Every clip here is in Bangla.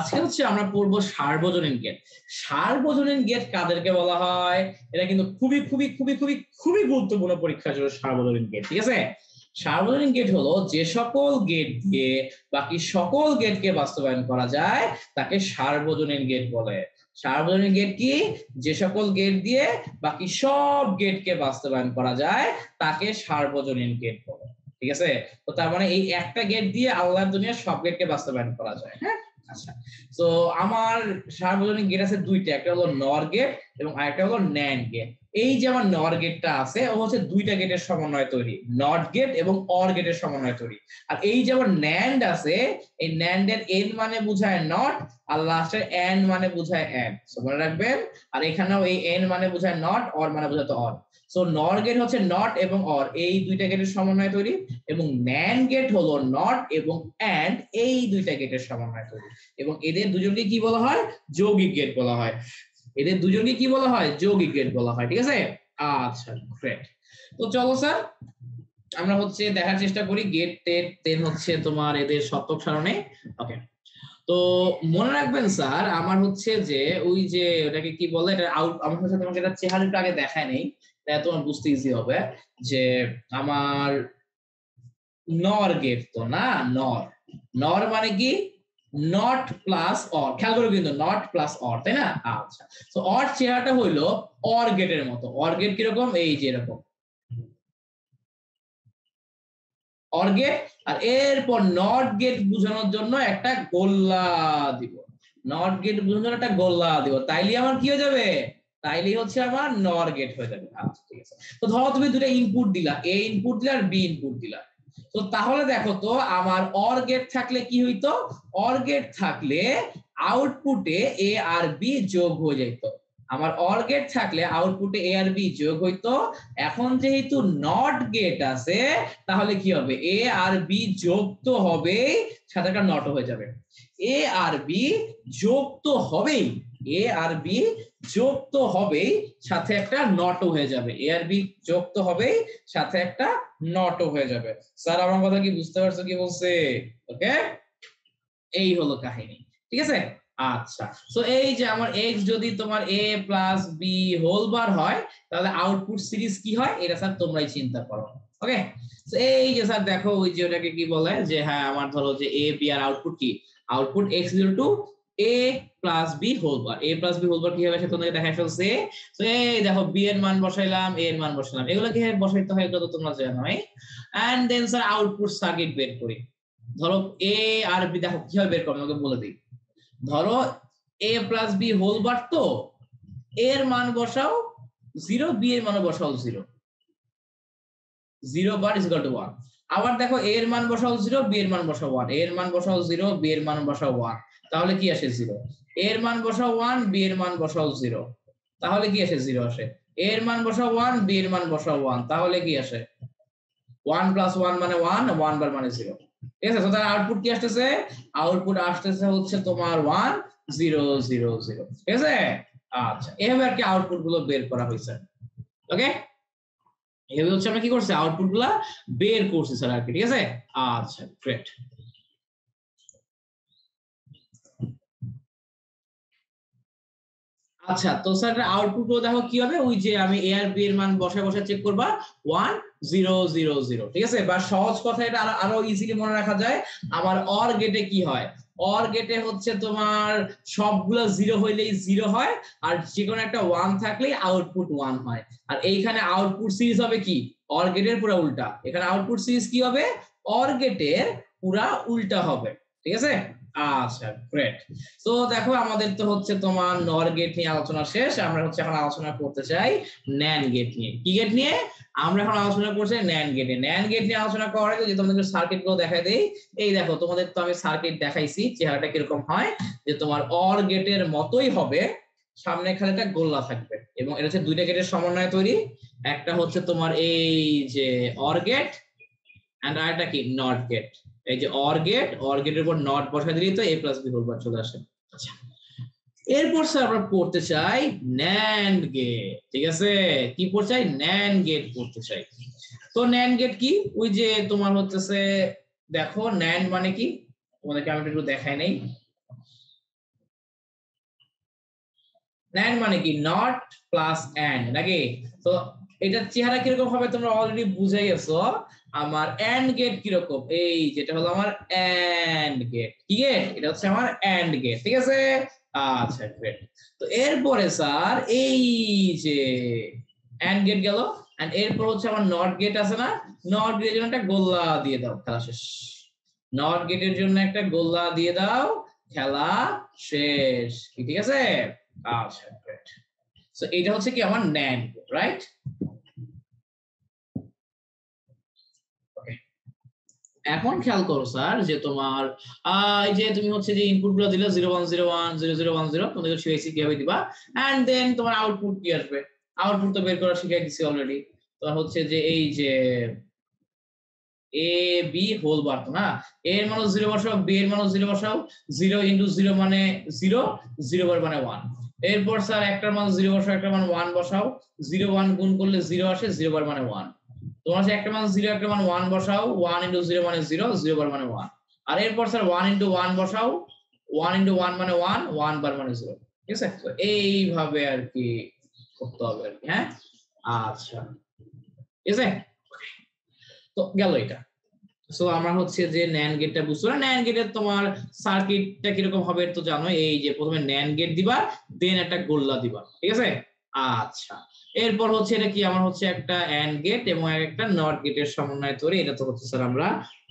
আজকে হচ্ছে আমরা পড়বো সার্বজনীন গেট। সার্বজনীন গেট কাদেরকে বলা হয়? এটা কিন্তু খুবই খুবই খুবই খুবই খুবই গুরুত্বপূর্ণ পরীক্ষার জন্য সার্বজনীন গেট। ঠিক আছে, সার্বজনীন গেট হলো যে সকল গেট দিয়ে বাকি সকল গেটকে বাস্তবায়ন করা যায় তাকে সার্বজনীন গেট বলে। সার্বজনীন গেট কি? যে সকল গেট দিয়ে বাকি সব গেটকে বাস্তবায়ন করা যায় তাকে সার্বজনীন গেট বলে। ঠিক আছে, তো তার মানে এই একটা গেট দিয়ে আল্লাহর দুনিয়ার সব গেটকে বাস্তবায়ন করা যায়। হ্যাঁ, আচ্ছা, তো আমার সার্বজনীন গেট আছে দুইটা, একটা হলো নর গেট এবং আরেকটা হলো ন্যান্ড গেট। এই যে আমার নর গেটটা আছে ও হচ্ছে দুইটা গেটের সমন্বয়ে তৈরি, নট গেট এবং অর গেটের সমন্বয়ে তৈরি। আর এই যে আমার ন্যান্ড আছে, এই ন্যান্ডের এন মানে বোঝায় নট আর লাস্টের এন মানে বোঝায় এন্ড, মনে রাখবেন। আর এখানেও এই এন মানে বোঝায় নট, অর মানে বোঝায় তো অর। সো নর গেট হচ্ছে নট এবং অর এই দুইটা গেটের সমন্বয়ে তৈরি, এবং ন্যান্ড গেট হলো নট এবং এন্ড এই দুইটা গেটের সমন্বয়ে তৈরি, এবং এদের দুজনকে কি বলা হয়? যৌগিক গেট বলা হয়। এদের দুজনকে কি বলা হয়? যৌগিক গেট বলা হয়। ঠিক আছে, আচ্ছা গ্রেট। তো চলো স্যার আমরা হচ্ছে দেখার চেষ্টা করি গেট টেট দেন হচ্ছে তোমার এদের শতক সারণে। ওকে, তো মনে রাখবেন স্যার আমার হচ্ছে যে ওই যে ওটাকে কি বলে, এটা আউট, আমার হচ্ছে তোমাকে এটা চেহারাটা আগে দেখায় নেই, তাই তোমার বুঝতে ইজি হবে যে আমার নর গেট তো না, নর নর মানে কি? নট প্লাস অর, খেয়াল করো কিন্তু নট প্লাস অর, তাই না? আচ্ছা, তো অর চেহারাটা হইলো অর গেটের মতো। অর গেট কিরকম? এই যে এরকম অর গেট। আর এরপর নট গেট বোঝানোর জন্য একটা গোল্লা দিব, নট গেট বোঝানোর জন্য একটা গোল্লা দিব, তাইলে আমার কি হয়ে যাবে? তাইলেই হচ্ছে আমার নর গেট হয়ে যাবে। আচ্ছা ঠিক আছে, তো ধরো তুমি দুটো ইনপুট দিলা, এ ইনপুট দিলা আর বি ইনপুট দিলা। তো তাহলে দেখো তো আমার অর গেট থাকলে কি হইতো? অর গেট থাকলে আউটপুটে এ আর বি যোগ হয়ে যেত। আমার অর গেট থাকলে আউটপুটে এ আর বি যোগ হইতো। এখন যেহেতু নট গেট আছে তাহলে কি হবে? এ আর বি যোগ তো হবেই, সাথে একটা নট হয়ে যাবে। এ আর বি যোগ তো হবেই, এ আর বি যোগ তো হবেই, সাথে একটা নটও হয়ে যাবে। এ আর বি যোগ তো হবেই, সাথে একটা নটও হয়ে যাবে। স্যার আমার কথা কি বুঝতে পারছো কি বলছে? ওকে, এই হলো কাহিনী। ঠিক আছে, আচ্ছা, তো এই যে আমার x যদি তোমার a plus B whole bar হয় তাহলে আউটপুট সিরিজ কি হয় এটা স্যার তোমরাই চিন্তা করো। ওকে, তো এই যে স্যার দেখো ওই যে ওটাকে কি বলে যে হ্যাঁ আমার ধরো যে a b আর আউটপুট কি? Output x equal to a plus B whole bar. a plus B whole bar কি হবে সেটা তোমাদেরকে দেখাই ফেলছে। তো এই দেখো b এর মান বসাইলাম, a এর মান বসাইলাম, এগুলো কি বসাইতে হয় এগুলো তো তোমরা জানোই। And then sir output circuit বের করি। ধরো এ আর বি, দেখো কিভাবে বের করবো আমাকে বলে দিই। ধরো এ প্লাস বি হোল বার, তো এর মান বসাও 0, বি এর মান বসাও 0, 0 বার ইজ ইকুয়াল টু 1। আবার দেখো এ এর মান বসাও 0, বি এর মান বসাও 1, এর মান বসাও 0, বি এর মান বসাও 1, তাহলে কি আসে? 0। এর মান বসাও 1, বি এর মান বসাও 0, তাহলে কি আসে? 0 আসে। এর মান বসাও 1, বি এর মান বসাও 1, তাহলে কি আসে? 1 প্লাস 1 মানে 1, 1 বার মানে 0। ঠিক আছে, তো তার আউটপুট কি আসতেছে? আউটপুট আসতেছে হচ্ছে তোমার 1 0 0 0। ঠিক আছে, আচ্ছা এভাবে আর কি আউটপুট গুলো বের করা হয়েছে। ওকে, এভাবে হচ্ছে আমরা কি করছি? আউটপুট গুলা বের করছি স্যার আর কি। ঠিক আছে, আচ্ছা গ্রেট। আচ্ছা, তো স্যার আউটপুট গুলো দেখো কি হবে? ওই যে আমি এ আর বি এর মান বসায় বসায় চেক করবা 1 0 0 0। ঠিক আছে, বা সহজ কথা এটা আরো ইজিলি মনে রাখা যায়। আমার অর গেটে কি হয়? অর গেটে হচ্ছে তোমার সবগুলো 0 হইলেই 0 হয়, আর যে কোনো একটা 1 থাকলেই আউটপুট 1 হয়। আর এইখানে আউটপুট সিরিজ হবে কি? অর গেটের পুরো উল্টা। এখানে আউটপুট সিরিজ কি হবে? অর গেটের পুরা উল্টা হবে। ঠিক আছে, আচ্ছা গ্রেট। তো দেখো আমাদের তো হচ্ছে তোমার নর গেট নিয়ে আলোচনা শেষ, আমরা হচ্ছে এখন আলোচনা করতে চাই ন্যান্ড গেট নিয়ে। কি গেট নিয়ে? আমরা এখন আলোচনা করছি ন্যান্ড গেট নিয়ে। ন্যান্ড গেট নিয়ে আলোচনা করার আগে যে তোমাদের সার্কিট গুলো দেখাই দেই। এই দেখো তোমাদের তো আমি সার্কিট দেখাইছি, চেহারাটা কিরকম হয় যে তোমার অর গেটের মতোই হবে, সামনে খালি একটা গোল্লা থাকবে, এবং এটা হচ্ছে দুইটা গেটের সমন্বয়ে তৈরি। একটা হচ্ছে তোমার এই যে অর গেট এন্ড আরেকটা কি? Not gate. এই যে অর গেট, অর গেটের উপর নট বসাই দিলেই তো a plus B whole bar চলে আসে। আচ্ছা, এরপর স্যার আমরা পড়তে চাই ন্যান্ড গেট। ঠিক আছে, কি পড়তে চাই? ন্যান্ড গেট পড়তে চাই। তো ন্যান্ড গেট কি? ওই যে তোমার হচ্ছে দেখো ন্যান্ড মানে কি তোমাদেরকে আমি একটু দেখাই নেই। NAND মানে কি নট প্লাস এন্ড নাকি? তো এটার চেহারা কিরকম হবে তোমরা অলরেডি বুঝে গেছো। আমার এন্ড গেট কিরকম, এই যেটা হলো আমার এন্ড গেট, কি গেট? এটা হচ্ছে আমার এন্ড গেট, ঠিক আছে। আচ্ছা গ্রেট। তো এরপরে স্যার এই যে এন্ড গেট গেল, এন্ড এরপর হচ্ছে আমার নট গেট আছে না, নট গেটের জন্য একটা গোল্লা দিয়ে দাও, খেলা শেষ। নট গেটের জন্য একটা গোল্লা দিয়ে দাও, খেলা শেষ, ঠিক আছে। আচ্ছা গ্রেট। সো এটা হচ্ছে কি আমার NAND গেট, রাইট? এখন খেয়াল করো স্যার যে তোমার এই যে তুমি হচ্ছে যে ইনপুট গুলো দিলে 01010010 তোমাদের বেসিক কিভাবে দিবা, এন্ড দেন তোমার আউটপুট কি আসবে, আউটপুট তো বের করা শিখিয়ে দিছি অলরেডি। তোমার হচ্ছে যে এই যে এ বি হোল বার তো না, এ এর মান 0 বসাও, বি এর মান 0 বসাও, 0 ইনটু 0 মানে 0, 0 বার মানে 1। এরপর স্যার একটার মান 0 বসাও, একটার মান 1 বসাও, 0 1 গুণ করলে 0 আসে, 0 বার মানে 1। তোমার হচ্ছে একটা মান 0 একটা মান 1 বসাও, 1 ইনটু 0 মানে 0, 0 বার মানে 1। আর এরপর স্যার 1 ইনটু 1 বসাও, 1 ইনটু 1 মানে 1, 1 বার মানে 0, ঠিক আছে। তো এইভাবে আর কি করতে হবে আর কি, হ্যাঁ। আচ্ছা ঠিক আছে, তো গেল এটা। সো আমরা হচ্ছে যে NAND গেটটা বুঝছো না, NAND গেটের তোমার সার্কিটটা কিরকম হবে তো জানো, এই যে প্রথমে NAND গেট দিবা, দেন একটা গোল্লা দিবা, ঠিক আছে। আচ্ছা এরপর হচ্ছে এটা কি আমার হচ্ছে একটা AND গেট এবং একটা NOT গেটের সমন্বয় তৈরি, এটা তো হচ্ছে স্যার আমরা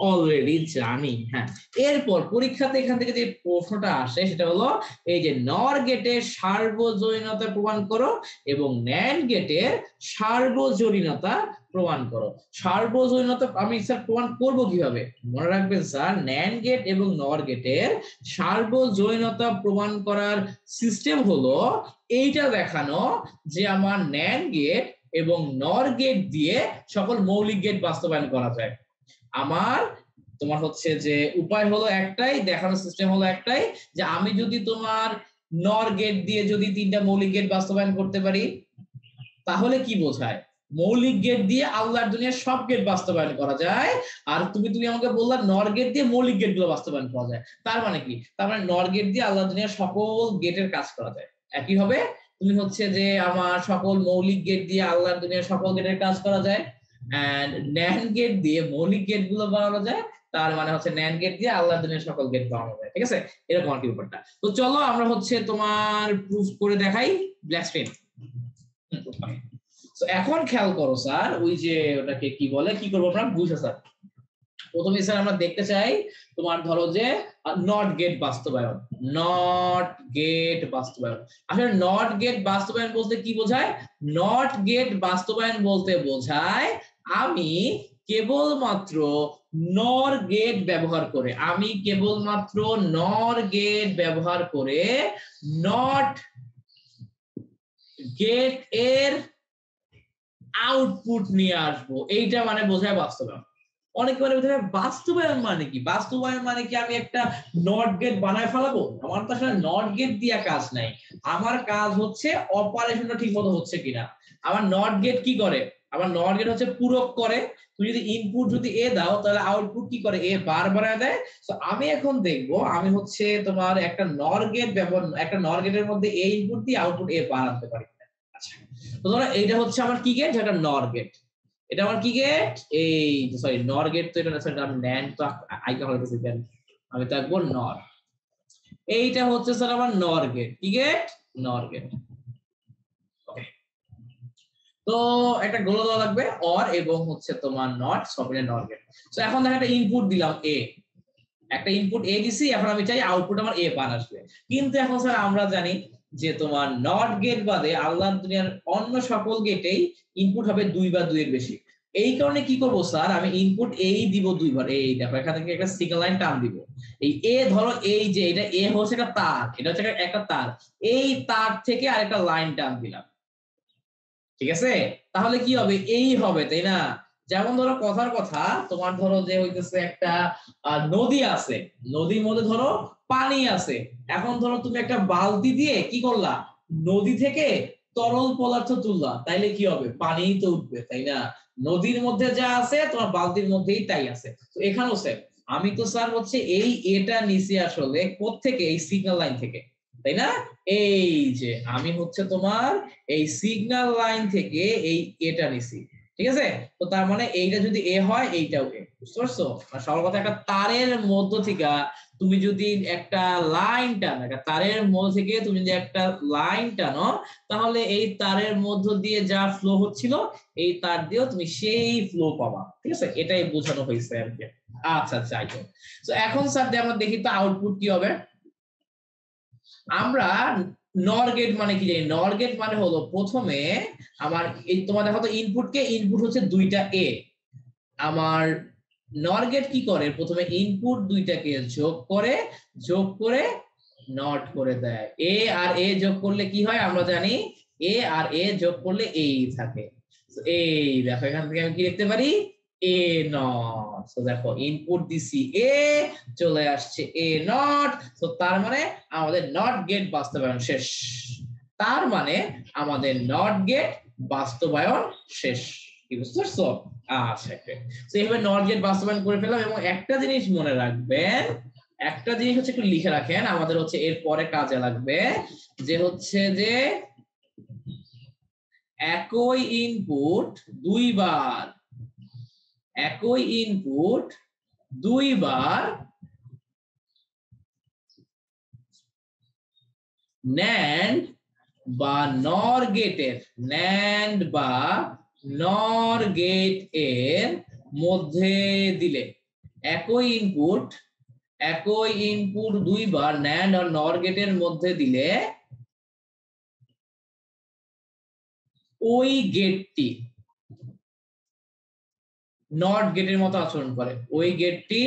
অলরেডি জানি, হ্যাঁ। এরপর পরীক্ষাতে এখান থেকে যে প্রশ্নটা আসে সেটা হলো এই যে NOR গেটের সার্বজনীনতা প্রমাণ করো এবং NAND গেটের সার্বজনীনতা প্রমাণ করো। সার্বজনীনতা আমি স্যার প্রমাণ করব কিভাবে, মনে রাখবেন স্যার NAND গেট এবং NOR গেটের সার্বজনীনতা প্রমাণ করার সিস্টেম হলো এইটা দেখানো যে আমার NAND গেট এবং NOR গেট দিয়ে সকল মৌলিক গেট বাস্তবায়ন করা যায়। আমার তোমার হচ্ছে যে উপায় হলো একটাই, দেখানোর সিস্টেম হলো একটাই, যে আমি যদি তোমার NOR গেট দিয়ে যদি 3টা মৌলিক গেট বাস্তবায়ন করতে পারি তাহলে কি বোঝায়, মৌলিক গেট দিয়ে আল্লাহর দুনিয়ার সব গেট বাস্তবায়ন করা যায়। আর তুমি আমাকে বললা NOR গেট দিয়ে মৌলিক গেট গুলো বাস্তবায়ন করা যায়, তার মানে কি, তার মানে NOR গেট দিয়ে আল্লাহর দুনিয়ার সকল গেটের কাজ করা যায়। একই হবে তুমি হচ্ছে যে আমার সকল মৌলিক গেট দিয়ে আল্লাহর দুনিয়ার সকল গেটের কাজ করা যায়, এন্ড NAND গেট দিয়ে মৌলিক গেট গুলো বানানো যায়, তার মানে হচ্ছে NAND গেট দিয়ে আল্লাহর দুনিয়ার সকল গেট বানানো যায়, ঠিক আছে। এরকম আর কি ব্যাপারটা। তো চলো আমরা হচ্ছে তোমার প্রুফ করে দেখাই, ব্ল্যাক স্ক্রিন। এখন খেয়াল করো স্যার, ওই যে ওটাকে কি বলে, কি করবো আমরা বুঝে স্যার। প্রথমে স্যার আমরা দেখতে চাই তোমার ধরো যে নট গেট বাস্তবায়ন, নট গেট বাস্তবায়ন। আসলে নট গেট বাস্তবায়ন বলতে কি বোঝায়, নট গেট বাস্তবায়ন বলতে বোঝায় আমি কেবলমাত্র নর গেট ব্যবহার করে, আমি কেবলমাত্র নর গেট ব্যবহার করে নট গেট এর আউটপুট নিয়ে আসবো, এইটা মানে বোঝায় বাস্তবায়ন। অনেকে মানে বোঝায় বাস্তবায়ন মানে কি, বাস্তবায়ন মানে কি আমি একটা নট গেট বানায় ফেলাবো, আমার তো আসলে নট গেট দিয়া কাজ নাই। আমার কাজ হচ্ছে অপারেশনটা ঠিক মতো হচ্ছে কিনা। আমার নট গেট কি করে, আমার নট গেট হচ্ছে পূরক করে, তুমি যদি ইনপুট যদি এ দাও তাহলে আউটপুট কি করে, এ বার বানায় দেয়। তো আমি এখন দেখবো আমি হচ্ছে তোমার একটা নর গেট ব্যবহার, একটা নর গেটের মধ্যে এ ইনপুট দিয়ে আউটপুট এ বার আনতে পারি। আচ্ছা তো ধরো এইটা হচ্ছে আমার কি গেট, যেটা নর গেট, এটা আমার কি গেট, এই সরি নর গেট তো এটা আমি NAND তো আইকা হইতেছে দেন, আমি তো একবার নর, এইটা হচ্ছে স্যার আমার নর গেট, কি গেট, নর গেট। ওকে, তো একটা গোলা দেওয়া লাগবে অর এবং হচ্ছে তোমার নট সবগুলো নর গেট। তো এখন দেখো একটা ইনপুট দিলাম এ, একটা ইনপুট এ দিছি, এখন আমি চাই আউটপুট আমার এ বার আসবে। কিন্তু এখন স্যার আমরা জানি যে তোমার নট গেট বাদে আল্লাহর দুনিয়ার অন্য সকল গেটেই ইনপুট হবে 2 বা 2 এর বেশি। এই কারণে কি করব স্যার, আমি ইনপুট এই দিব 2 বার, এই দেখো এখান থেকে একটা সিগন্যাল লাইন টান দিব, এই এ ধরো এই যে এটা এ হচ্ছে একটা তার, এটা হচ্ছে একটা তার, এই তার থেকে আরেকটা লাইন টান দিলাম, ঠিক আছে। তাহলে কি হবে, এই হবে তাই না। যেমন ধরো কথার কথা, তোমার ধরো যে হইতেছে একটা নদী আছে, নদীর মধ্যে ধরো পানি আছে, এখন ধরো তুমি একটা বালতি দিয়ে কি করলা, নদী থেকে তরল পদার্থ তুললা, তাইলে কি হবে, পানিই তো উঠবে তাই না। নদীর মধ্যে যা আছে তোমার বালতির মধ্যেই তাই আছে। তো এখানেও স্যার আমি তো স্যার হচ্ছে এই এটা নিচে আসলে কোত্থেকে, এই সিগন্যাল লাইন থেকে, তাই না? এই যে আমি হচ্ছে তোমার এই সিগন্যাল লাইন থেকে এই এটা নিছি, ঠিক আছে? তো তার মানে এইটা যদি এ হয় এইটাও এ, বুঝতে পারছো? সবার কথা, একটা তারের মধ্য থেকে তুমি যদি একটা লাইন টানো, একটা তারের মধ্য থেকে তুমি যদি একটা লাইন টানো, তাহলে এই তারের মধ্য দিয়ে যা ফ্লো হচ্ছিল এই তার দিয়েও তুমি সেই ফ্লো পাবা, ঠিক আছে? এটাই বোঝানো হয়েছে আর কি। আচ্ছা যাই হোক, তো এখন স্যার আমরা দেখি তো আউটপুট কি হবে। আমরা নর গেট মানে কি জানি? নর গেট মানে হলো প্রথমে আমার এই তোমার দেখো তো ইনপুটকে, ইনপুট হচ্ছে দুইটা এ। আমার নর গেট কি করে? প্রথমে ইনপুট দুইটাকে যোগ করে নট করে দেয়। এ আর এ যোগ করলে কি হয় আমরা জানি, এ আর এ যোগ করলে এই থাকে। এই দেখো এখান থেকে আমি কি লিখতে পারি, এ নট। তো দেখো ইনপুট দিছি এ, চলে আসছে এ নট। তো তার মানে আমাদের নট গেট বাস্তবায়ন শেষ। তার মানে আমাদের নট গেট বাস্তবায়ন শেষ। কি বুঝতে পারছো? আচ্ছা, তো এইভাবে নট গেট বাস্তবায়ন করে ফেললাম। এবং একটা জিনিস মনে রাখবেন, একটা জিনিস হচ্ছে একটু লিখে রাখেন, আমাদের হচ্ছে এর পরে কাজে লাগবে, যে হচ্ছে যে একই ইনপুট দুইবার, একই ইনপুট দুইবার ন্যান্ড বা নর গেটের, ন্যান্ড বা নর গেট এর মধ্যে দিলে, একই ইনপুট দুইবার ন্যান্ড আর নর গেটের মধ্যে দিলে ওই গেটটি নট গেটের মতো আচরণ করে, ওই গেটটি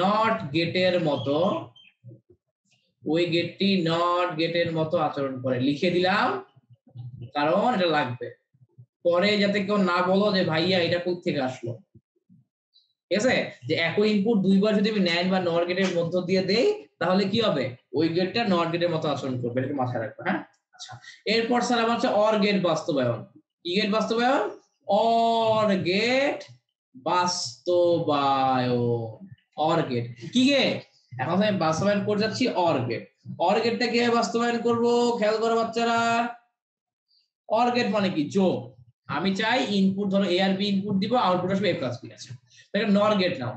নট গেটের মতো, ওই গেটটি নট গেটের মতো আচরণ করে। লিখে দিলাম কারণ এটা লাগবে পরে, যাতে কেউ না বলো যে ভাইয়া এটা কোথা থেকে আসলো। ঠিক আছে? যে একই ইনপুট দুইবার যদি আমি ন্যান্ড বা নর গেটের মধ্য দিয়ে দেই, তাহলে কি হবে? ওই গেটটা নট গেটের মতো আচরণ করবে, এটা মাথায় রাখবে। হ্যাঁ, আচ্ছা। এরপর স্যার আমার হচ্ছে অর গেট বাস্তবায়ন। কি গেট বাস্তবায়ন? অর গেট বাস্তবায়ন। অর গেট কি গেট? এখন আমি বাস্তবায়ন করে যাচ্ছি অর গেট। অর গেটটা কিভাবে বাস্তবায়ন করব খেয়াল করো বাচ্চারা। অর গেট মানে কি? যোগ। আমি চাই ইনপুট, ধরো এ আর বি ইনপুট দিব, আউটপুট আসবে এ প্লাস বি। আছে তাহলে নর গেট নাও।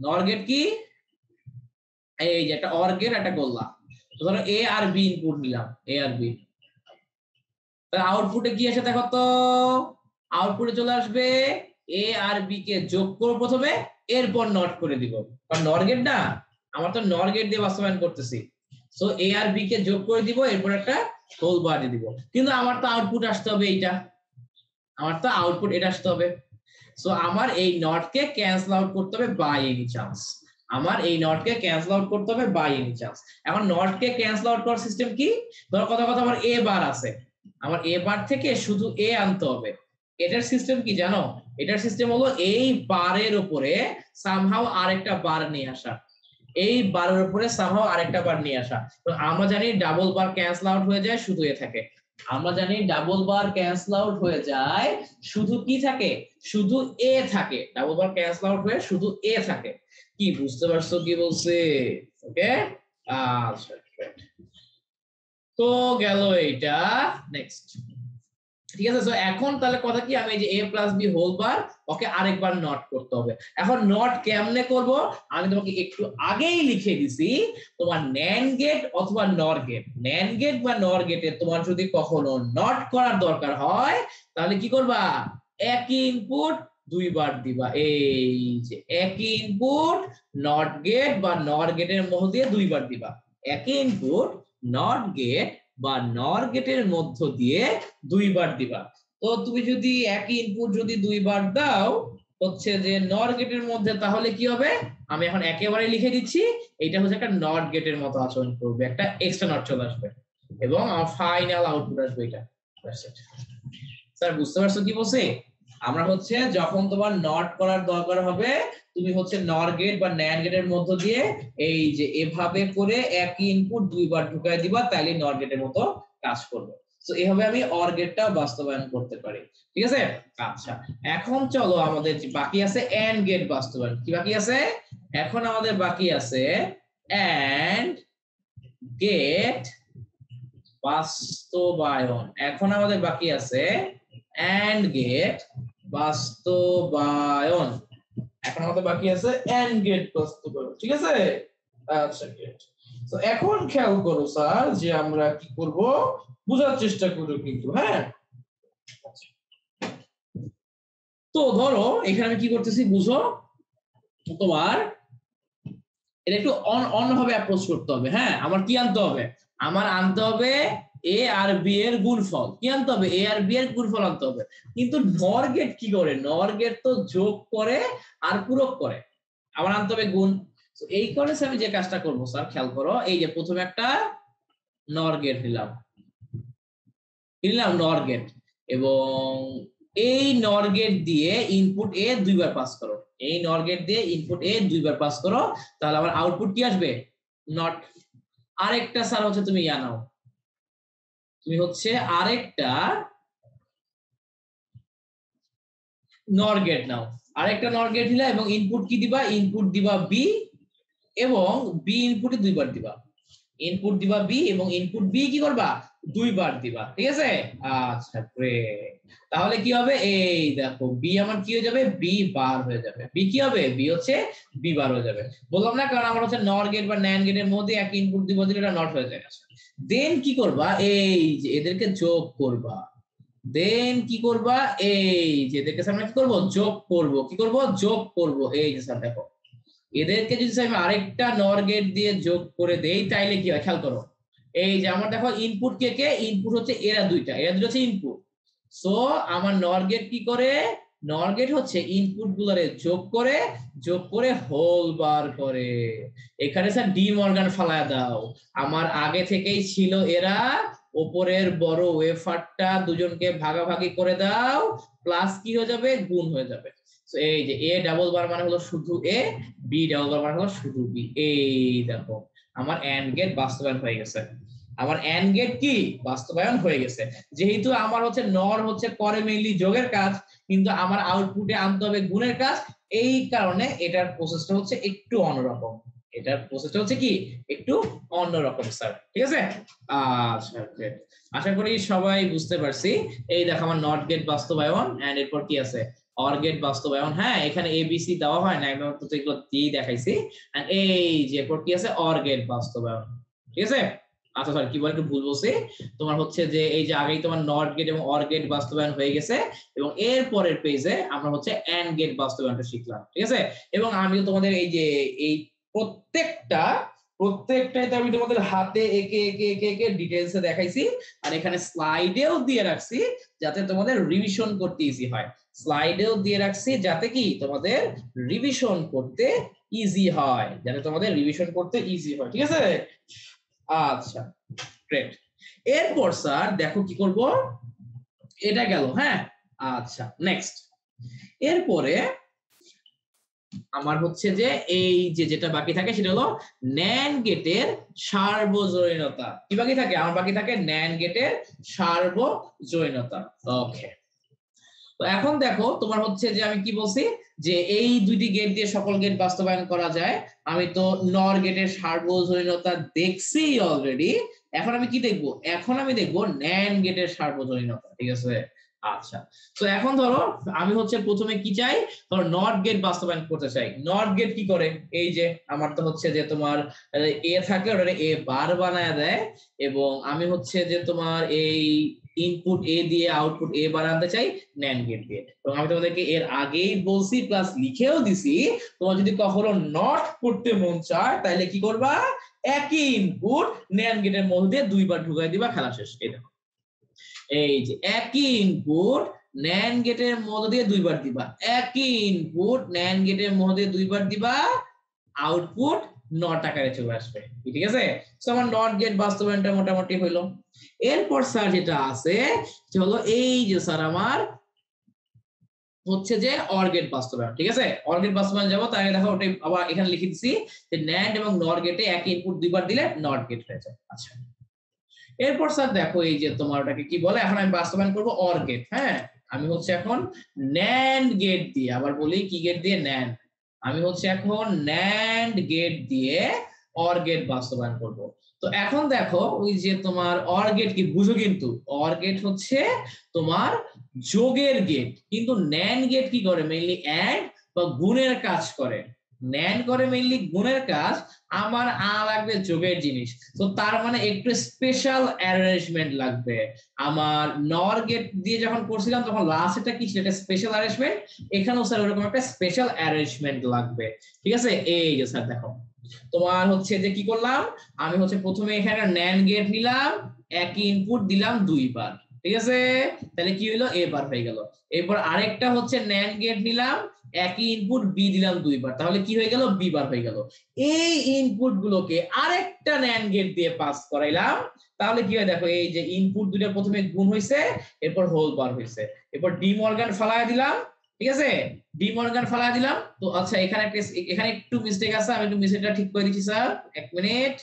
নর গেট কি? এই যে একটা অর গেট একটা গোল্লা। ধরো এ আর বি ইনপুট নিলাম, এ আর বি, তাহলে আউটপুটে কি আসে দেখো তো। আউটপুটে চলে আসবে এ আর বি কে যোগ করব প্রথমে, এরপর নট করে দিব। কারণ নর গেট না, আমার তো নর গেট দিয়ে বাস্তবায়ন করতেছি। সো এ আর বি কে যোগ করে দিব, এরপর একটা হোল বার দিয়ে দিব। কিন্তু আমার তো আউটপুট আসতে হবে এইটা, আমার তো আউটপুট এটা আসতে হবে। সো আমার এই নট কে ক্যান্সেল আউট করতে হবে বাই এনি চান্স, আমার এই নট কে ক্যান্সেল আউট করতে হবে বাই এনি চান্স। এখন নট কে ক্যান্সেল আউট করার সিস্টেম কি? ধরো কথা আমার এ বার আছে, আমার এ বার থেকে শুধু এ আনতে হবে। এটার সিস্টেম কি জানো? এটার সিস্টেম হলো এই বারের উপরে সামহাও আরেকটা বার নিয়ে আসা, এই বারের উপরে সামহাও আরেকটা বার নিয়ে আসা। তো আমরা জানি ডাবল বার ক্যান্সেল আউট হয়ে যায়, শুধু এ থাকে। আমরা জানি ডাবল বার ক্যান্সেল আউট হয়ে যায়, শুধু কি থাকে? শুধু এ থাকে। ডাবল বার ক্যান্সেল আউট হয়ে শুধু এ থাকে। কি বুঝতে পারছো কি বলছে? ওকে, আচ্ছা, তো গেল এইটা। নেক্সট, ঠিক আছে। সো এখন তাহলে কথা কি, আমি যে a plus B whole bar okay আরেকবার নট করতে হবে। এখন নট কেমনে করব? আমি তোমাকে একটু আগেই লিখে দিছি, তোমার ন্যান্ড গেট অথবা নর গেট, ন্যান্ড গেট বা নর গেটে তোমার যদি কখনো নট করার দরকার হয়, তাহলে কি করবা? একই ইনপুট দুইবার দিবা। এই যে একই ইনপুট নট গেট বা নর গেটের মধ্য দিয়ে দুইবার দিবা। একই ইনপুট নট গেট বা নর গেটের মধ্য দিয়ে দুইবার দিবা। তো তুমি যদি একই ইনপুট যদি দুইবার দাও হচ্ছে যে নর গেটের মধ্যে, তাহলে কি হবে? আমি এখন একেবারে লিখে দিচ্ছি, এটা হচ্ছে একটা নট গেটের মতো আচরণ করবে, একটা এক্সট্রা নট চলে আসবে এবং আমার ফাইনাল আউটপুট আসবে এটা। স্যার বুঝতে পারছো কি বলছি? আমরা হচ্ছে যখন তোমার নট করার দরকার হবে, তুমি হচ্ছে নর গেট বা ন্যান্ড গেটের মধ্য দিয়ে এই যে এভাবে করে একই ইনপুট দুইবার ঢুকাই দিবা, তাইলে নর গেটের মতো কাজ করবে। তো এভাবে আমি অর গেটটা বাস্তবায়ন করতে পারি, ঠিক আছে? আচ্ছা, এখন চলো আমাদের যে বাকি আছে এন্ড গেট বাস্তবায়ন। কি বাকি আছে? এখন আমাদের বাকি আছে এন্ড গেট বাস্তবায়ন। এখন আমাদের বাকি আছে এন্ড গেট বাস্তবায়ন। এখন আমাদের বাকি আছে এন্ড গেট বাস্তবায়ন, ঠিক আছে? আচ্ছা গেট। তো এখন খেয়াল করো স্যার যে আমরা কি করব, বোঝার চেষ্টা করব কিন্তু, হ্যাঁ। তো ধরো এখানে আমি কি করতেছি বুঝো, তোমার এটা একটু অন্যভাবে অ্যাপ্রোচ করতে হবে, হ্যাঁ। আমার কি আনতে হবে, আমার আনতে হবে এ আর বি এর গুণফল। কি আনতে হবে, এ আর বি এর গুণফল আনতে হবে। কিন্তু নর গেট কি করে, নর গেট তো যোগ করে আর পূরক করে, আমার আনতে হবে গুণ। তো এই কারণে আমি যে কাজটা করবো স্যার খেয়াল করো, এই যে প্রথমে একটা নর গেট নিলাম, নর গেট, এবং এই নর গেট দিয়ে ইনপুট এ দুইবার পাস করো, এই নর গেট দিয়ে ইনপুট এ দুইবার পাস করো, তাহলে আমার আউটপুট কি আসবে, নট। আরেকটা স্যার হচ্ছে তুমি নাও, তুমি হচ্ছে আরেকটা নর গেট নাও, আরেকটা নর গেট দিলা এবং ইনপুট কি দিবা, ইনপুট দিবা বি, এবং বি ইনপুটে দুইবার দিবা, ইনপুট দিবা বি এবং ইনপুট বি কি করবা, দুইবার দিবা, ঠিক আছে? আচ্ছা গ্রেট। তাহলে কি হবে, এই দেখো বি আমার কি হয়ে যাবে, বি বার হয়ে যাবে। বি কি হবে, বি হচ্ছে বি বার হয়ে যাবে। বললাম না, কারণ আমার হচ্ছে নর গেট বা ন্যান্ড গেটের মধ্যে এক ইনপুট দিব দিলে এটা নট হয়ে যায়। দেন কি করবা, এই যে এদেরকে যোগ করবা, দেন কি করবা, এই যে এদেরকে আমরা কি করব, যোগ করব। কি করব, যোগ করব। এই যে স্যার দেখো, এদেরকে যদি আমি আরেকটা নর গেট দিয়ে যোগ করে দেই তাইলে কি হয়, খেয়াল করো। এই যে আমার দেখো ইনপুট কে কে, ইনপুট হচ্ছে এরা দুইটা, এরা দুটো হচ্ছে ইনপুট। সো আমার নর গেট কি করে, নর গেট হচ্ছে ইনপুট গুলারে যোগ করে হোল বার করে। এখানে স্যার ডি মর্গান ফালায় দাও, আমার আগে থেকেই ছিল এরা, উপরের বড় ওয়েফারটা দুজনকে ভাগাভাগি করে দাও, প্লাস কি হয়ে যাবে, গুণ হয়ে যাবে। এই যে এ ডাবল বার মানে হলো শুধু এ, বি ডাবল বার মানে হলো শুধু বি। এই দেখো আমার এন্ড গেট বাস্তবায়ন হয়ে গেছে, আমার এন্ড গেট কি বাস্তবায়ন হয়ে গেছে। যেহেতু আমার হচ্ছে নর হচ্ছে করে মেইনলি যোগের কাজ, কিন্তু আমার আউটপুটে আনতে হবে গুণের কাজ, এই কারণে এটার প্রসেসটা হচ্ছে একটু অন্যরকম, এটার প্রসেসটা হচ্ছে কি একটু অন্যরকম স্যার, ঠিক আছে? আচ্ছা গ্রেট, আশা করি সবাই বুঝতে পারছি। এই দেখো আমার নট গেট বাস্তবায়ন, এন্ড এরপর কি আছে, অর গেট বাস্তবায়ন। হ্যাঁ এখানে এবিসি দেওয়া হয় না, আমি তো এগুলো দিয়ে দেখাইছি। এন্ড এই যে এরপর কি আছে, অর গেট বাস্তবায়ন, ঠিক আছে? আচ্ছা স্যার কি বলে, একটু ভুল বলছি। তোমার হচ্ছে যে এই যে আগেই তোমার নট গেট এবং অর গেট বাস্তবায়ন হয়ে গেছে, এবং এর পরের পেজে আমরা হচ্ছে এন্ড গেট বাস্তবায়নটা শিখলাম, ঠিক আছে? এবং আমি তোমাদের এই যে এই প্রত্যেকটাই আমি তোমাদের হাতে একে একে একে একে ডিটেইলসে দেখাইছি, আর এখানে স্লাইডেও দিয়ে রাখছি যাতে তোমাদের রিভিশন করতে ইজি হয়। স্লাইডেও দিয়ে রাখছি যাতে কি তোমাদের রিভিশন করতে ইজি হয়, যাতে তোমাদের রিভিশন করতে ইজি হয়, ঠিক আছে? আচ্ছা গ্রেট। এরপর স্যার দেখো কি করব, এটা গেল, হ্যাঁ। আচ্ছা নেক্সট, এরপরে আমার হচ্ছে যে এই যে যেটা বাকি থাকে সেটা হলো ন্যান্ড গেটের সার্বজনীনতা। কি বাকি থাকে, আমার বাকি থাকে ন্যান্ড গেটের সার্বজনীনতা। ওকে, তো এখন দেখো তোমার হচ্ছে যে আমি কি বলছি, যে এই দুইটি গেট দিয়ে সকল গেট বাস্তবায়ন করা যায়। আমি তো নর গেটের সার্বজনীনতা দেখছি অলরেডি, এখন আমি কি দেখবো, এখন আমি দেখবো ন্যান্ড গেটের সার্বজনীনতা, ঠিক আছে? আচ্ছা, তো এখন ধরো আমি হচ্ছে প্রথমে কি চাই, ধরো নট গেট বাস্তবায়ন করতে চাই। নট গেট কি করে, এই যে আমার তো হচ্ছে যে তোমার এ থাকলে ওটা এ বার বানায় দেয়, এবং আমি হচ্ছে যে তোমার এই ইনপুট এ দিয়ে আউটপুট এ বানাতে চাই ন্যান্ড গেট দিয়ে। এবং আমি তোমাদেরকে এর আগেই বলছি প্লাস লিখেও দিছি, তোমার যদি কখনো নট করতে মন চায় তাহলে কি করবা, একই ইনপুট ন্যান্ড গেটের মধ্যে দিয়ে দুইবার ঢুকাই দিবা, খেলা শেষ। এই দেখো, এই যে একই ইনপুট ন্যান্ড গেটের মধ্যে দিয়ে দুইবার দিবা, একই ইনপুট ন্যান্ড গেটের মধ্যে দিয়ে দুইবার দিবা, আউটপুট নট আকারে চলে আসবে, ঠিক আছে? সো আমার নট গেট বাস্তবায়নটা মোটামুটি হইলো। এরপর স্যার যেটা আছে সেটা হলো এই যে স্যার আমার হচ্ছে যে অর গেট বাস্তবায়ন, ঠিক আছে? অর গেট বাস্তবায়ন যাবো, তার আগে দেখো ওটা আবার এখানে লিখে দিছি যে ন্যান্ড এবং নর গেটে একই ইনপুট দুইবার দিলে নট গেট হয়ে যায়। আচ্ছা, এরপর স্যার দেখো এই যে তোমার ওটাকে কি বলে, এখন আমি বাস্তবায়ন করব অর গেট। হ্যাঁ, আমি হচ্ছে এখন ন্যান্ড গেট দিয়ে, আবার বলি কি গেট দিয়ে, ন্যান্ড। আমি হচ্ছে এখন ন্যান্ড গেট দিয়ে অর গেট বাস্তবায়ন করব। তো এখন দেখো ওই যে তোমার অর গেট কি বুঝো, কিন্তু অর গেট হচ্ছে তোমার যোগের গেট, কিন্তু ন্যান্ড গেট কি করে, মেইনলি অ্যাড বা গুণের কাজ করে। ন্যান্ড করে মেইনলি গুণের কাজ, আমার লাগবে যোগের জিনিস। তো তার মানে একটু স্পেশাল অ্যারেঞ্জমেন্ট লাগবে। আমার নর গেট দিয়ে যখন করছিলাম তখন লাস্ট এটা কি ছিল, এটা স্পেশাল অ্যারেঞ্জমেন্ট। এখানেও স্যার ওরকম একটা স্পেশাল অ্যারেঞ্জমেন্ট লাগবে। ঠিক আছে, এই যে স্যার দেখো তোমার হচ্ছে যে কি করলাম, আমি হচ্ছে প্রথমে এখানে ন্যান্ড গেট নিলাম, একই ইনপুট দিলাম দুইবার। ঠিক আছে, তাহলে কি হলো, এ বার হয়ে গেল। এরপর আরেকটা হচ্ছে ন্যান্ড গেট নিলাম, একই ইনপুট বি দিলাম দুইবার, তাহলে কি হয়ে গেল, বি বার হয়ে গেল। এই ইনপুট গুলোকে আরেকটা ন্যান্ড গেট দিয়ে পাস করাইলাম, তাহলে কি হয় দেখো, এই যে ইনপুট দুইটা প্রথমে গুণ হয়েছে, এরপর হোল বার হয়েছে, এরপর ডি মর্গান ফালায় দিলাম। ঠিক আছে, ডি মর্গান ফালায় দিলাম। তো আচ্ছা এখানে একটু মিস্টেক আছে, আমি একটু মিস্টেকটা ঠিক করে দিচ্ছি স্যার, এক মিনিট।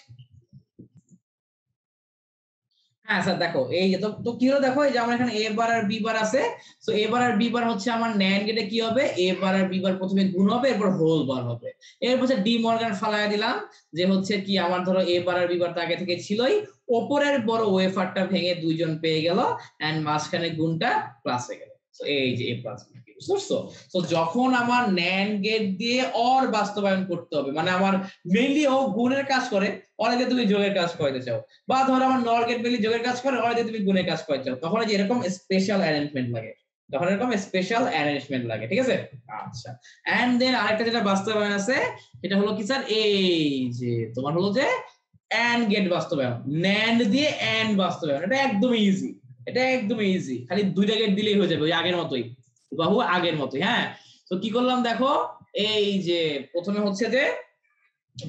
হ্যাঁ স্যার দেখো এই যে তো কি হলো দেখো, এই যে আমার এখানে এ বার আর বি বার আছে। তো এ বার আর বি বার হচ্ছে আমার ন্যান্ড গেটে কি হবে, এ বার আর বি বার প্রথমে গুণ হবে, এরপর হোল বার হবে। এরপর হচ্ছে ডি মর্গান ফালায় দিলাম, যে হচ্ছে কি আমার ধরো এ বার আর বি বার তো আগে থেকে ছিলই, ওপরের বড় ওয়েফারটা ভেঙে দুইজন পেয়ে গেল, এন্ড মাঝখানে গুণটা প্লাস হয়ে গেল। তো এই যে এ প্লাস বি, বুঝছো? তো যখন আমার ন্যান্ড গেট দিয়ে অর বাস্তবায়ন করতে হবে, মানে আমার মেইনলি ও গুণের কাজ করে, অনেকে তুমি যোগের কাজ করতে চাও, বা ধরো আমার নর গেট মেইনলি যোগের কাজ করে, অনেকে তুমি গুণের কাজ করতে চাও, তখন যে এরকম স্পেশাল অ্যারেঞ্জমেন্ট লাগে, তখন এরকম স্পেশাল অ্যারেঞ্জমেন্ট লাগে। ঠিক আছে, আচ্ছা। এন্ড দেন আরেকটা যেটা বাস্তবায়ন আছে, এটা হলো কি স্যার, এই যে তোমার হলো যে এন্ড গেট বাস্তবায়ন, ন্যান্ড দিয়ে এন্ড বাস্তবায়ন। এটা একদম ইজি, এটা একদম ইজি, খালি দুইটা গেট দিলেই হয়ে যাবে, ওই আগের মতোই, বাহু আগের মতোই। হ্যাঁ, তো কি করলাম দেখো, এই যে প্রথমে হচ্ছে যে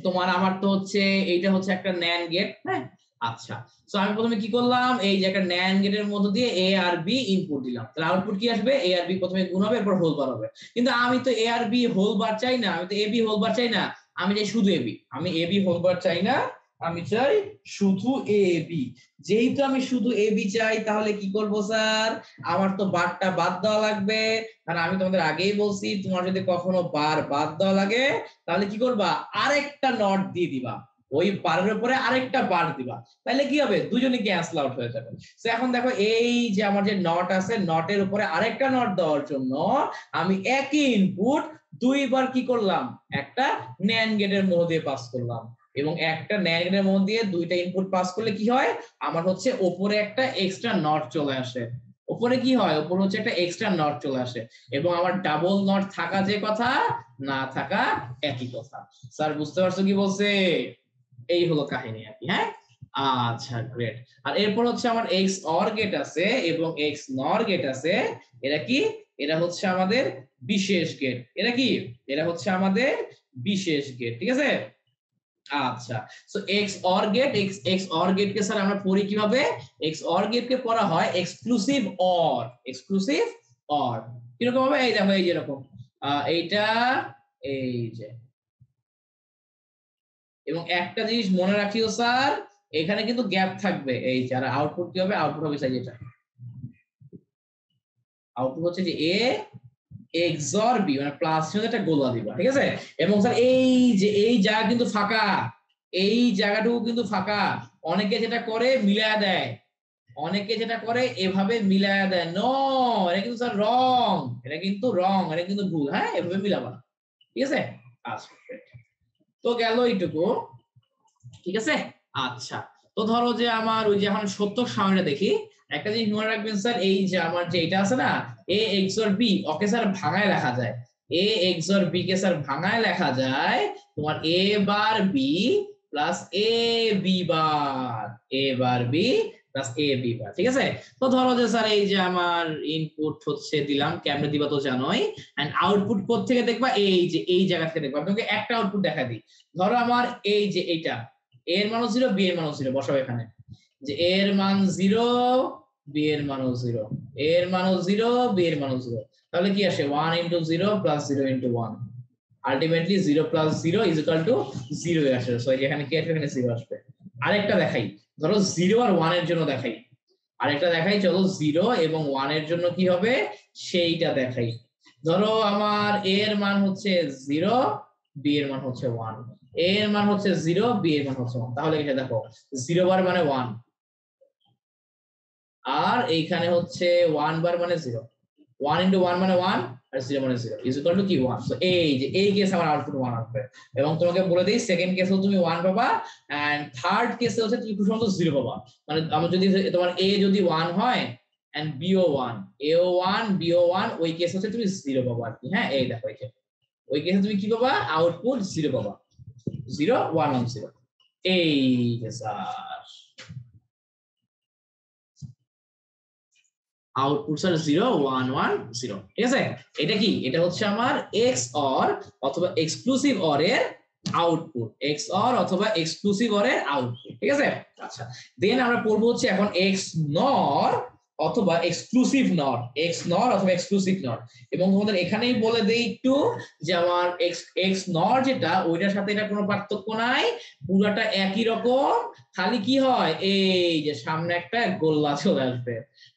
তোমার আমার তো হচ্ছে এইটা হচ্ছে একটা ন্যান্ড গেট। হ্যাঁ, আচ্ছা। তো আমি প্রথমে কি করলাম, এই যে একটা ন্যান্ড গেটের মধ্য দিয়ে এ আর বি ইনপুট দিলাম, তাহলে আউটপুট কি আসবে, এ আর বি প্রথমে গুণ হবে, এরপর হোল বার হবে। কিন্তু আমি তো এ আর বি হোল বার চাই না, আমি তো এ বি হোল বার চাই না, আমি চাই শুধু এ বি। আমি এ বি হোল বার চাই না, আমি চাই শুধু এ বি। যেহেতু আমি শুধু এ বি চাই, তাহলে কি করব স্যার, আমার তো বারটা বাদ দেওয়া লাগবে। কারণ আমি তোমাদের আগেই বলছি, তোমার যদি কখনো বার বাদ দেওয়া লাগে, তাহলে কি করবা, আরেকটা নট দিয়ে দিবা, ওই বারের উপরে আরেকটা বার দিবা, তাহলে কি হবে, দুজনে ক্যান্সেল আউট হয়ে যাবে। তো এখন দেখো এই যে আমার যে নট আছে, নটের উপরে আরেকটা নট দেওয়ার জন্য আমি একই ইনপুট দুইবার কি করলাম, একটা ন্যান্ড গেটের মধ্যে দিয়ে পাস করলাম, এবং একটা ন্যান্ড গেটের মধ্যে দিয়ে দুইটা ইনপুট পাস করলে কি হয়, আমার হচ্ছে উপরে একটা এক্সট্রা নট চলে আসে। উপরে কি হয়, উপরে হচ্ছে একটা এক্সট্রা নট চলে আসে, এবং আমার ডাবল নট থাকা যে কথা, না থাকা একই কথা। স্যার বুঝতে পারছো কি বলছে, এই হলো কাহিনী আর কি। হ্যাঁ, আচ্ছা গ্রেট। আর এরপর হচ্ছে আমার এক্স অর গেট আছে এবং এক্স নর গেট আছে। এরা কি, এরা হচ্ছে আমাদের বিশেষ গেট। এরা কি, এরা হচ্ছে আমাদের বিশেষ গেট। ঠিক আছে, আচ্ছা। So X or gate, X or gate কে স্যার আমরা পড়ি কিভাবে, এক্স অর গেট কে পড়া হয় এক্সক্লুসিভ অর, এক্সক্লুসিভ অর। কিরকম হবে, এই দেখো এই যেরকম এইটা, এই যে, এবং একটা জিনিস মনে রাখিও স্যার, এখানে কিন্তু গ্যাপ থাকবে, এই যে, আর আউটপুট কি হবে, আউটপুট হবে স্যার এটা, আউটপুট হচ্ছে যে এ এক্সর বি, মানে প্লাস চিহ্ন একটা গোলা দিবা। ঠিক আছে, এবং স্যার এই যে এই জায়গা কিন্তু ফাঁকা, এই জায়গাটুকু কিন্তু ফাঁকা। অনেকে যেটা করে মিলায়া দেয়, অনেকে যেটা করে এভাবে মিলায়া দেয়, নো, এটা কিন্তু স্যার রং, এটা কিন্তু রং, এটা কিন্তু ভুল। হ্যাঁ, এভাবে মিলাবা না। ঠিক আছে, আচ্ছা, তো গেল এইটুকু। ঠিক আছে, আচ্ছা। তো ধরো যে আমার ওই যে এখন সত্যক সারণীটা দেখি, একটা জিনিস মনে রাখবেন স্যার, এই যে আমার যে এটা আছে না, এ এক্সর বি, ওকে স্যার ভাঙায় লেখা যায়, এ এক্সর বি কে স্যার ভাঙায় লেখা যায় তোমার এ বার B plus A B bar, A bar B plus A B বার। ঠিক আছে, তো ধরো যে স্যার এই যে আমার ইনপুট হচ্ছে দিলাম, কেমনে দিবা তো জানোই, এন্ড আউটপুট কোড থেকে দেখবা, এই যে এই জায়গা থেকে দেখবা। আপনাকে একটা আউটপুট দেখা দিই, ধরো আমার এই যে এইটা, এর মানও 0, বি এর মানও 0, বসাবো এখানে, যে এর মান 0, বি এর মানও 0, এর মানও 0, বি এর মানও 0, তাহলে কি আসে 1 into 0 plus 0 into 1, ultimately 0 plus 0 is equal to 0 আসে। সো এখানে কি আসবে, এখানে 0 আসবে। আরেকটা দেখাই, ধরো 0 আর 1 এর জন্য দেখাই, আরেকটা দেখাই, চলো 0 এবং 1 এর জন্য কি হবে সেইটা দেখাই। ধরো আমার এর মান হচ্ছে 0, বি এর মান হচ্ছে 1, a এর মান হচ্ছে 0, b এর মান হচ্ছে 1। তাহলে এখানে দেখো 0 বার মানে 1, আর এইখানে হচ্ছে 1 বার মানে 0। 1 into 1 মানে 1, আর 0 মানে 0 is equal to কি 1। সো এই যে এই কেস আমার আউটপুট 1 আসবে। এবং তোমাকে বলে দেই সেকেন্ড কেসেও তুমি 1 পাবা, এন্ড থার্ড কেসে হচ্ছে তুমি শুধুমাত্র 0 পাবা। মানে আমরা যদি তোমার a যদি 1 হয় এন্ড b ও 1, a ও 1, b ও 1, ওই কেসে হচ্ছে তুমি 0 পাবা আর কি। হ্যাঁ, এই দেখো এখানে ওই কেসে তুমি কি পাবা? আউটপুট 0 পাবা। 0 1 1 0। এই যে স্যার আউটপুট স্যার 0 1 1 0। ঠিক আছে, এটা কি? এটা হচ্ছে আমার এক্স অর অথবা এক্সক্লুসিভ অর এর আউটপুট, এক্স অর অথবা এক্সক্লুসিভ অর এর আউটপুট। ঠিক আছে, আচ্ছা দেন আমরা পড়বো হচ্ছে এখন এক্স নর অথবা এক্সক্লুসিভ নর, এক্স নর অথবা এক্সক্লুসিভ নর। এবং তোমাদের এখানেই বলে দেই একটু যে আমার এক্স এক্স নর যেটা, ওইটার সাথে এটা কোনো পার্থক্য নাই, পুরাটা একই রকম। খালি কি হয়, এই যে সামনে একটা গোল্লা চলে আসবে।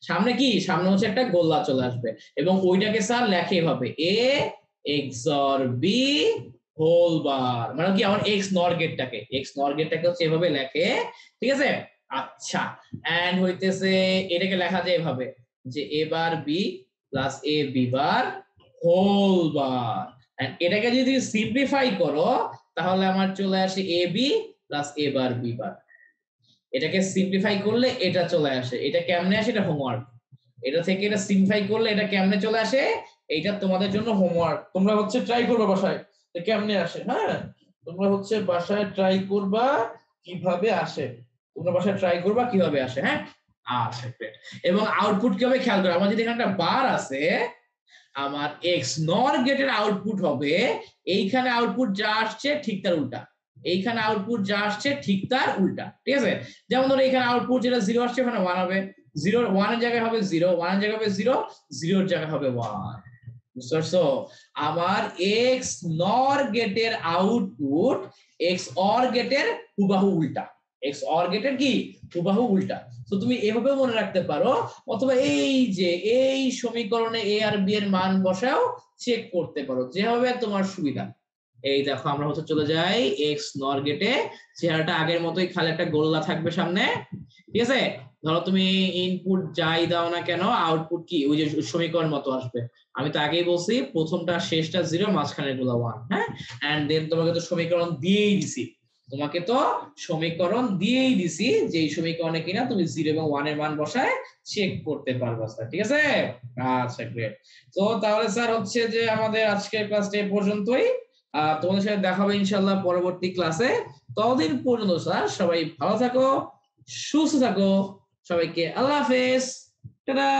সামনে কি? সামনে হচ্ছে একটা গোল্লা চলে আসবে, এবং ওইটাকে স্যার লেখে এভাবে a XOR b whole bar. মানে কি আমার এক্স নর গেটটাকে, এক্স নর গেটটাকে হচ্ছে এভাবে লেখে। ঠিক আছে, আচ্ছা এন্ড হইতেছে এটাকে লেখা যায় এভাবে যে a bar b plus a b bar whole bar. And এটাকে যদি সিম্পলিফাই করো তাহলে আমার চলে আসে a b plus a bar b বার। এটাকে সিম্পলিফাই করলে এটা চলে আসে। এটা কেমনে আসে? এটা হোমওয়ার্ক। এটা থেকে এটা সিম্পলিফাই করলে এটা কেমনে চলে আসে, এইটা তোমাদের জন্য হোমওয়ার্ক। তোমরা হচ্ছে ট্রাই করবে বাসায় কেমনে আসে। হ্যাঁ, তোমরা হচ্ছে বাসায় ট্রাই করবা কিভাবে আসে, তোমরা বাসায় ট্রাই করবা কিভাবে আসে। হ্যাঁ, আচ্ছা গ্রেট। এবং আউটপুট কিভাবে খেয়াল করো, আমার যদি এখানে একটা বার আছে, আমার এক্স নর গেটের আউটপুট হবে এইখানে আউটপুট যা আসছে ঠিক তার উল্টা, এইখানে আউটপুট যা আসছে ঠিক তার উল্টা। ঠিক আছে, যেমন ধরো এখানে আউটপুট যেটা 0 আসছে ওখানে 1 হবে, 0 1 এর জায়গায় হবে 0, 1 এর জায়গায় হবে 0, 0 এর জায়গায় হবে 1। বুঝতে পারছো? আমার এক্স নর গেটের আউটপুট এক্স অর গেটের হুবাহু উল্টা, এক্স অর গেটের কি হুবাহু উল্টা। তো তুমি এভাবে মনে রাখতে পারো, অথবা এই যে এই সমীকরণে এ আর বি এর মান বসাও চেক করতে পারো, যেভাবে তোমার সুবিধা। এই দেখো আমরা হচ্ছে চলে যাই এক্স নর গেটে, চেহারাটা আগের মতোই, খালি একটা গোল্লা থাকবে সামনে। ঠিক আছে, ধরো তুমি ইনপুট যাই দাও না কেন আউটপুট কি ওই যে সমীকরণ মতো আসবে। আমি তো আগেই বলছি প্রথমটা শেষটা 0, মাঝখানে গুলো 1। হ্যাঁ, এন্ড দেন তোমাকে তো সমীকরণ দিয়েই দিছি, তোমাকে তো সমীকরণ দিয়েই দিছি যে এই সমীকরণে কিনা তুমি 0 এবং 1 এর মান বসায় চেক করতে পারবা স্যার। ঠিক আছে, আচ্ছা গ্রেট। তো তাহলে স্যার হচ্ছে যে আমাদের আজকের ক্লাসটা এই পর্যন্তই। তোমাদের সাথে দেখা হবে ইনশাআল্লাহ পরবর্তী ক্লাসে। ততদিন পর্যন্ত স্যার সবাই ভালো থাকো, সুস্থ থাকো, সবাইকে আল্লাহ হাফেজ, টাটা।